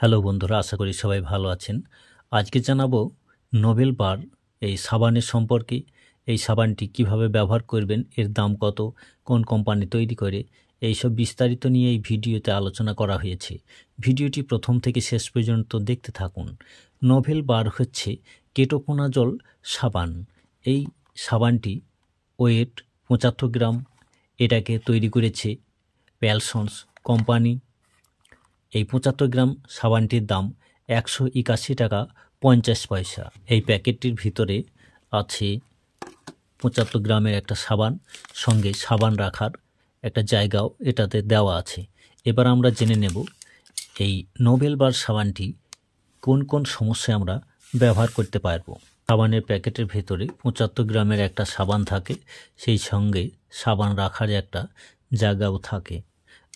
Hello বন্ধুরা, আশা করি সবাই ভালো আছেন। আজকে জানাবো নোবেল বার এই সাবানের সম্পর্কে। এই সাবানটি কিভাবে ব্যবহার করবেন, এর দাম কত, কোন কোম্পানি তৈরি করে, এইসব বিস্তারিত নিয়ে এই ভিডিওতে আলোচনা করা হয়েছে। ভিডিওটি প্রথম থেকে শেষ পর্যন্ত দেখতে থাকুন। নোবেল বার হচ্ছে কেটোকোনাজল সাবান। এই সাবানটি ওয়েট 75 গ্রাম। এটাকে তৈরি করেছে পেলসন্স কোম্পানি। এই 75 গ্রাম সাবানটির দাম 181 টাকা 50 পয়সা। এই প্যাকেটটির ভিতরে আছে 75 গ্রামের একটা সাবান, সঙ্গে সাবান রাখার একটা জায়গাও এটাতে দেওয়া আছে। এবার আমরা জেনে নেব এই নোবেল বার সাবানটি কোন কোন সমস্যায় আমরা ব্যবহার করতে পারব। সাবানের প্যাকেটের ভেতরে 75 গ্রামের একটা সাবান থাকে, সেই সঙ্গে সাবান রাখার একটা জায়গাও থাকে।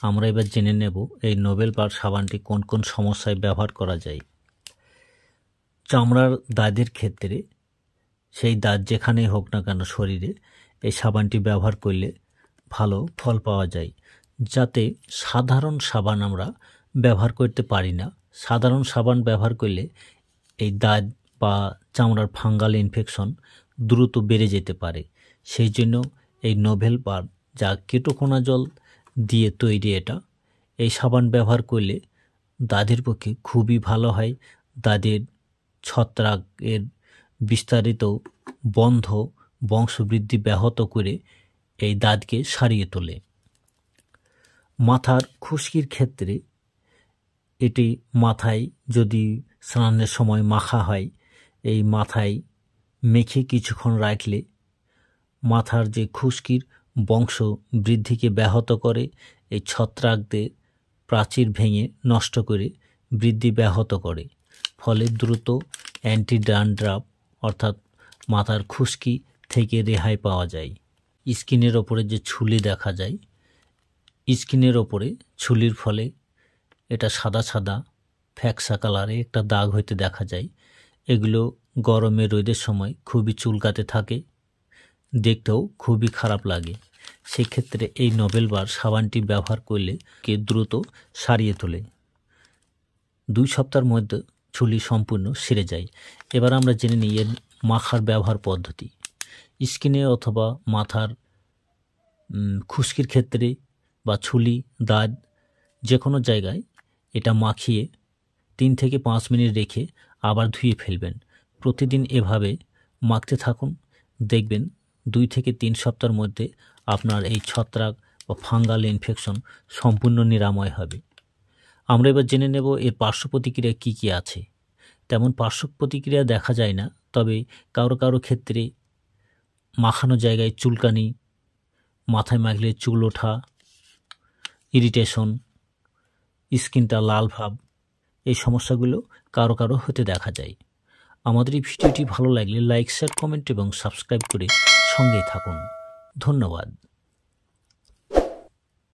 আমরা এবার জেনে নেব এই নোবেল বার সাবানটি কোন কোন সমস্যায় ব্যবহার করা যায়। চামড়ার দাঁতের ক্ষেত্রে, সেই দাঁত যেখানেই হোক না কেন শরীরে, এই সাবানটি ব্যবহার করলে ভালো ফল পাওয়া যায়। যাতে সাধারণ সাবান আমরা ব্যবহার করতে পারি না। সাধারণ সাবান ব্যবহার করলে এই দাঁত বা চামড়ার ফাঙ্গাল ইনফেকশন দ্রুত বেড়ে যেতে পারে। সেই জন্য এই নোবেল বার, যা কেটোকোনাজল দিয়ে তৈরি, এই সাবান ব্যবহার করলে দাঁতের পক্ষে খুবই ভালো হয়। দাঁতের ছত্রাকের বিস্তারিত বন্ধ বংশবৃদ্ধি ব্যাহত করে এই দাঁতকে সারিয়ে তোলে। মাথার খুশকির ক্ষেত্রে এটি মাথায় যদি স্নানের সময় মাখা হয়, এই মাথায় মেখে কিছুক্ষণ রাখলে মাথার যে খুশকির বংশ বৃদ্ধিকে ব্যাহত করে, এই ছত্রাকদের প্রাচীর ভেঙে নষ্ট করে বৃদ্ধি ব্যাহত করে। ফলে দ্রুত অ্যান্টি ড্যান্ড্রাফ অর্থাৎ মাথার খুশকি থেকে রেহাই পাওয়া যায়। স্কিনের ওপরে যে ছুলি দেখা যায়, স্কিনের ওপরে ছুলির ফলে এটা সাদা সাদা ফ্যাকসা কালারে একটা দাগ হইতে দেখা যায়। এগুলো গরমে রোদের সময় খুবই চুলকাতে থাকে, দেখতেও খুবই খারাপ লাগে। সেক্ষেত্রে এই নোবেল বার সাবানটি ব্যবহার করলে কে দ্রুত সারিয়ে তোলে। 2 সপ্তাহের মধ্যে ছুলি সম্পূর্ণ সেরে যায়। এবার আমরা জেনে নিই এর মাখার ব্যবহার পদ্ধতি। স্কিনে অথবা মাথার খুশকির ক্ষেত্রে বা ছুলি, দাঁত, যে কোনো জায়গায় এটা মাখিয়ে 3 থেকে 5 মিনিট রেখে আবার ধুয়ে ফেলবেন। প্রতিদিন এভাবে মাখতে থাকুন, দেখবেন 2 থেকে 3 সপ্তাহের মধ্যে আপনার এই ছত্রাক বা ফাঙ্গাল ইনফেকশন সম্পূর্ণ নিরাময় হবে। আমরা এবার জেনে নেব এর পার্শ্ব প্রতিক্রিয়া কী কী আছে। তেমন পার্শ্ব প্রতিক্রিয়া দেখা যায় না, তবে কারো কারো ক্ষেত্রে মাখানো জায়গায় চুলকানি, মাথায় মাখলে চুল ওঠা, ইরিটেশন, স্কিনটা লাল ভাব, এই সমস্যাগুলো কারো কারো হতে দেখা যায়। আমাদের এই ভিডিওটি ভালো লাগলে লাইক, শেয়ার, কমেন্ট এবং সাবস্ক্রাইব করে সঙ্গেই থাকুন। ধন্যবাদ।